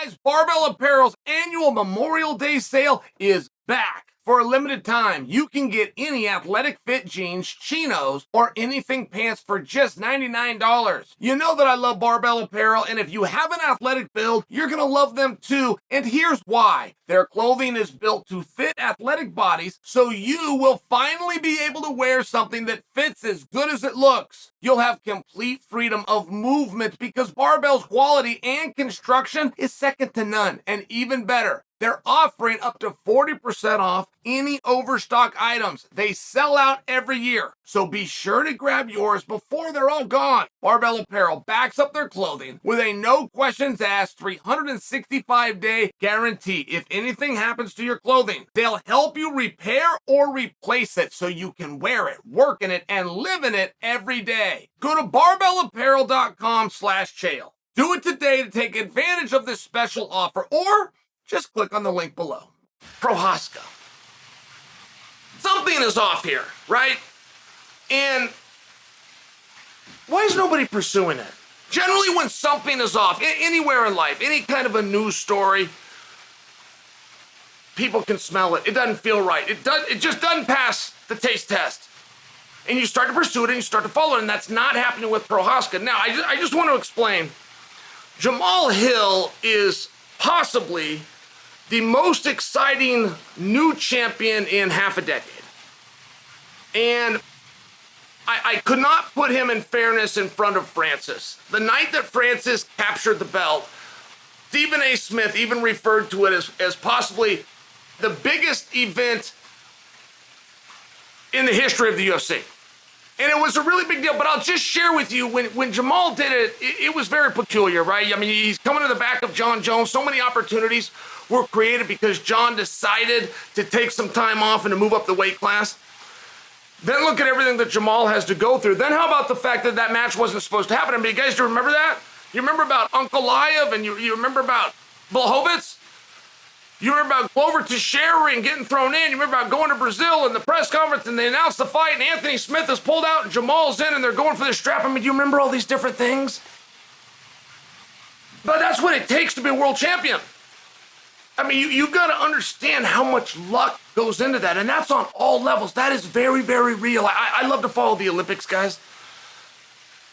Guys, Barbell Apparel's annual Memorial Day sale is back. For a limited time, you can get any athletic fit jeans, chinos, or anything pants for just $99. You know that I love Barbell Apparel, and if you have an athletic build, you're gonna love them too, and here's why. Their clothing is built to fit athletic bodies, so you will finally be able to wear something that fits as good as it looks. You'll have complete freedom of movement because Barbell's quality and construction is second to none, and even better, they're offering up to 40% off any overstock items. They sell out every year, so be sure to grab yours before they're all gone. Barbell Apparel backs up their clothing with a no questions asked 365-day guarantee. If anything happens to your clothing, they'll help you repair or replace it so you can wear it, work in it, and live in it every day. Go to barbellapparel.com/Chael. Do it today to take advantage of this special offer, or just click on the link below. Prohaska. Something is off here, right? And why is nobody pursuing it? Generally, when something is off, anywhere in life, any kind of a news story, people can smell it. It doesn't feel right. It just doesn't pass the taste test. And you start to pursue it and you start to follow it, and that's not happening with Prohaska. Now, I just want to explain. Jamal Hill is possibly the most exciting new champion in half a decade. And I could not put him in fairness in front of Francis. The night that Francis captured the belt, Stephen A. Smith even referred to it as possibly the biggest event in the history of the UFC. And it was a really big deal, but I'll just share with you, when Jamal did it, it was very peculiar, right? I mean, he's coming to the back of Jon Jones. So many opportunities were created because Jon decided to take some time off and to move up the weight class. Then look at everything that Jamal has to go through. Then how about the fact that that match wasn't supposed to happen? I mean, you guys do remember that? You remember about Ankalaev, and you remember about Blachowicz? You remember about Glover Teixeira and getting thrown in? You remember about going to Brazil and the press conference and they announced the fight and Anthony Smith is pulled out and Jamal's in and they're going for the strap? I mean, do you remember all these different things? But that's what it takes to be a world champion. I mean, you've got to understand how much luck goes into that, and that's on all levels. That is very, very real. I love to follow the Olympics, guys.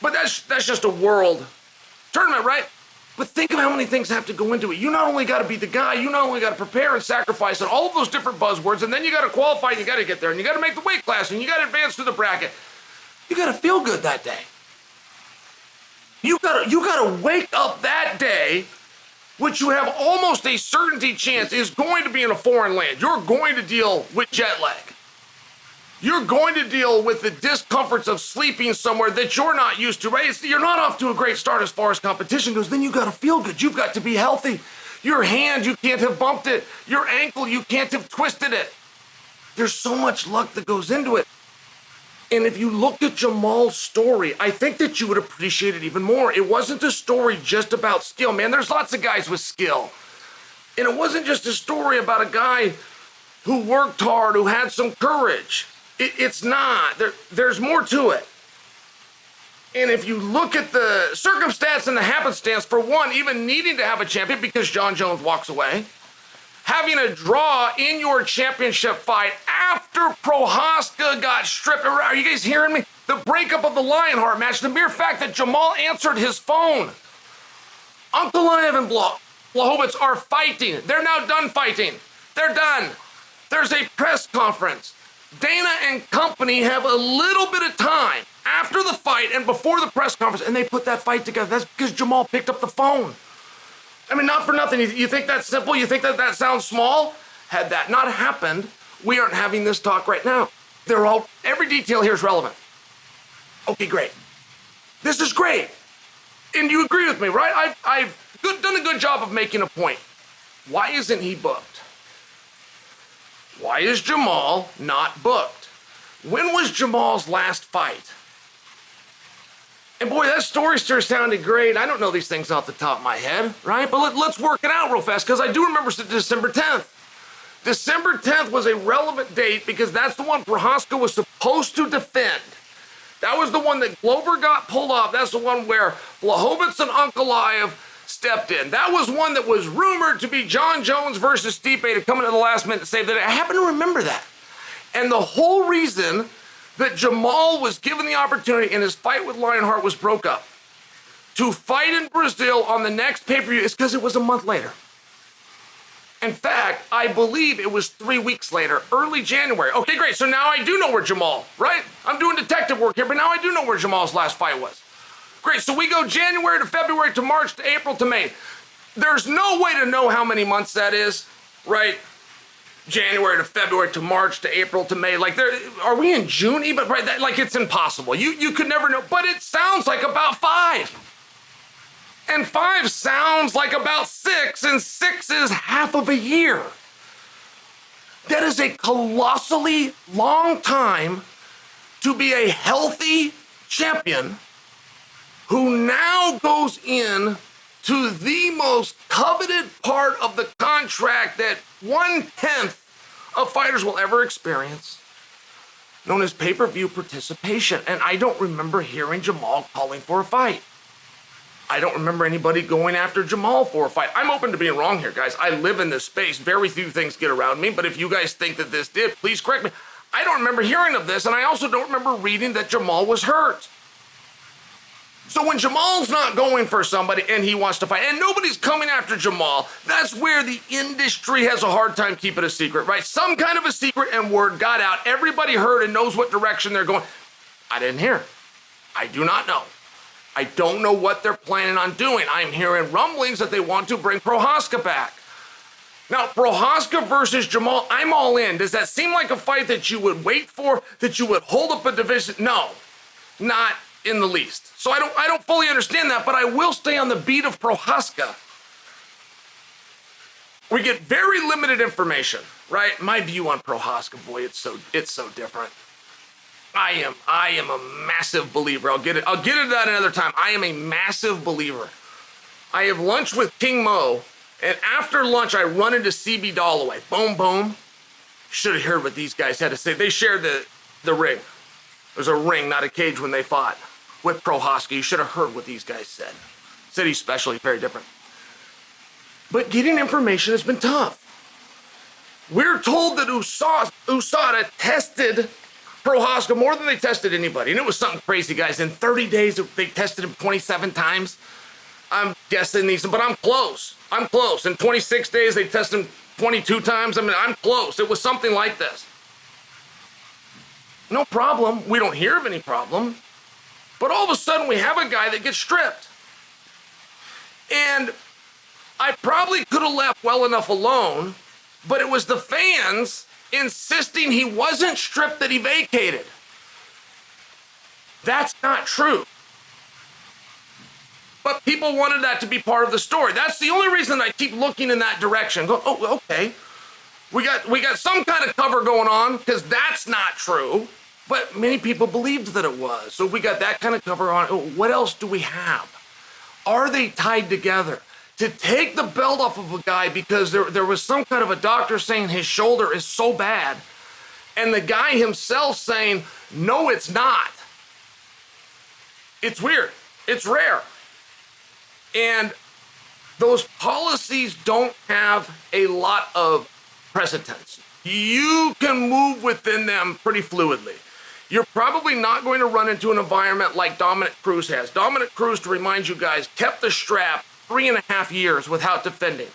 But that's just a world tournament, right? But think of how many things have to go into it. You not only got to be the guy, you not only got to prepare and sacrifice and all of those different buzzwords, and then you got to qualify and you got to get there, and you got to make the weight class, and you got to advance through the bracket. You got to feel good that day. You got to wake up that day, which you have almost a certainty chance is going to be in a foreign land. You're going to deal with jet lag. You're going to deal with the discomforts of sleeping somewhere that you're not used to, right? You're not off to a great start as far as competition goes. Then you got to feel good. You've got to be healthy. Your hand, you can't have bumped it. Your ankle, you can't have twisted it. There's so much luck that goes into it. And if you look at Jamal's story, I think that you would appreciate it even more. It wasn't a story just about skill. Man, there's lots of guys with skill. And it wasn't just a story about a guy who worked hard, who had some courage. It's not. There's more to it. And if you look at the circumstance and the happenstance, for one, even needing to have a champion because Jon Jones walks away, having a draw in your championship fight after Prohaska got stripped. Are you guys hearing me? The breakup of the Lionheart match, the mere fact that Jamal answered his phone. Ankalaev and Blachowicz are fighting. They're now done fighting. They're done. There's a press conference. Dana and company have a little bit of time after the fight and before the press conference, and they put that fight together. That's because Jamal picked up the phone. I mean, not for nothing. You think that's simple? You think that sounds small? Had that not happened, we aren't having this talk right now. Every detail here is relevant. Okay, great. This is great. And you agree with me, right? I've done a good job of making a point. Why isn't he booked? Why is Jamal not booked? When was Jamal's last fight? And boy, that story sure sounded great. I don't know these things off the top of my head, right? But let's work it out real fast, because I do remember December 10th. December 10th was a relevant date because that's the one Prohaska was supposed to defend. That was the one that Glover got pulled off. That's the one where Blachowicz and Ankalaev stepped in. That was one that was rumored to be Jon Jones versus Stipe to come into the last minute to save the day. I happen to remember that. And the whole reason that Jamal was given the opportunity and his fight with Lionheart was broke up to fight in Brazil on the next pay-per-view is because it was a month later. In fact, I believe it was 3 weeks later, early January. Okay, great. So now I do know where Jamal, right? I'm doing detective work here, but now I do know where Jamal's last fight was. Great. So we go January to February to March to April to May. There's no way to know how many months that is, right? January to February to March to April to May. Like, are we in June even? Right? Like, it's impossible. You could never know. But it sounds like about 5. And 5 sounds like about 6, and 6 is half of a year. That is a colossally long time to be a healthy champion who now goes in to the most coveted part of the contract that 1/10 of fighters will ever experience, known as pay-per-view participation. And I don't remember hearing Jamal calling for a fight. I don't remember anybody going after Jamal for a fight. I'm open to being wrong here, guys. I live in this space. Very few things get around me, but if you guys think that this did, please correct me. I don't remember hearing of this, and I also don't remember reading that Jamal was hurt. So when Jamal's not going for somebody and he wants to fight, and nobody's coming after Jamal, that's where the industry has a hard time keeping a secret, right? Some kind of a secret and word got out. Everybody heard and knows what direction they're going. I didn't hear. I do not know. I don't know what they're planning on doing. I'm hearing rumblings that they want to bring Prohaska back. Now, Prohaska versus Jamal, I'm all in. Does that seem like a fight that you would wait for, that you would hold up a division? No, not in the least. So I don't fully understand that, but I will stay on the beat of Prohaska. We get very limited information, right? My view on Prohaska, boy, it's so different. I am a massive believer. I'll get into that another time. I am a massive believer. I have lunch with King Mo, and after lunch, I run into CB Dalloway. Boom, boom. Should have heard what these guys had to say. They shared the ring. It was a ring, not a cage when they fought with Prohaska. You should have heard what these guys said. Said he's special, he's very different. But getting information has been tough. We're told that USADA tested Prohaska more than they tested anybody. And it was something crazy, guys. In 30 days, they tested him 27 times. I'm guessing these, but I'm close. In 26 days, they tested him 22 times. I mean, I'm close. It was something like this. No problem. We don't hear of any problem. But all of a sudden, we have a guy that gets stripped. And I probably could have left well enough alone, but it was the fans insisting he wasn't stripped that he vacated. That's not true. But people wanted that to be part of the story. That's the only reason I keep looking in that direction. Go, oh, okay. We got some kind of cover going on, because that's not true. But many people believed that it was. So if we got that kind of cover on, what else do we have? Are they tied together? To take the belt off of a guy because there was some kind of a doctor saying his shoulder is so bad, and the guy himself saying, no, it's not. It's weird. It's rare. And those policies don't have a lot of precedence. You can move within them pretty fluidly. You're probably not going to run into an environment like Dominic Cruz has. Dominic Cruz, to remind you guys, kept the strap 3.5 years without defending.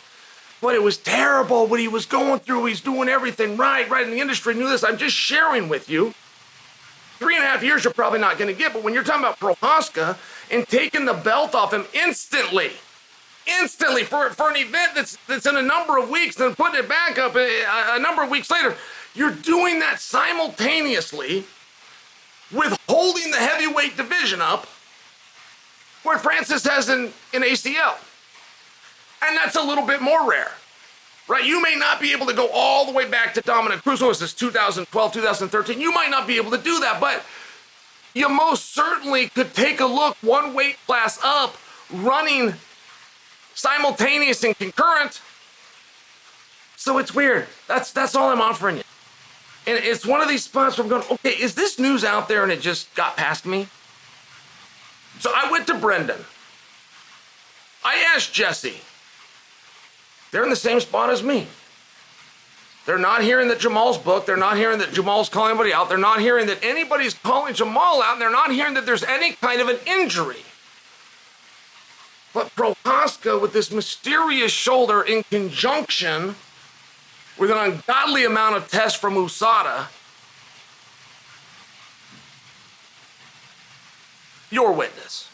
But it was terrible what he was going through. He's doing everything right. And the industry knew this. I'm just sharing with you. 3.5 years you're probably not going to get. But when you're talking about Prohaska and taking the belt off him instantly for an event that's in a number of weeks, then putting it back up a number of weeks later, you're doing that simultaneously with holding the heavyweight division up where Francis has an ACL. And that's a little bit more rare, right? You may not be able to go all the way back to Dominic Cruz. What was this, 2012, 2013? You might not be able to do that, but you most certainly could take a look one weight class up, running simultaneous and concurrent. So it's weird. That's all I'm offering you. And it's one of these spots where I'm going, okay, is this news out there and it just got past me? So I went to Brendan. I asked Jesse. They're in the same spot as me. They're not hearing that Jamal's booked. They're not hearing that Jamal's calling anybody out. They're not hearing that anybody's calling Jamal out. And they're not hearing that there's any kind of an injury. But Prohaska, with this mysterious shoulder in conjunction with an ungodly amount of tests from USADA, your witness.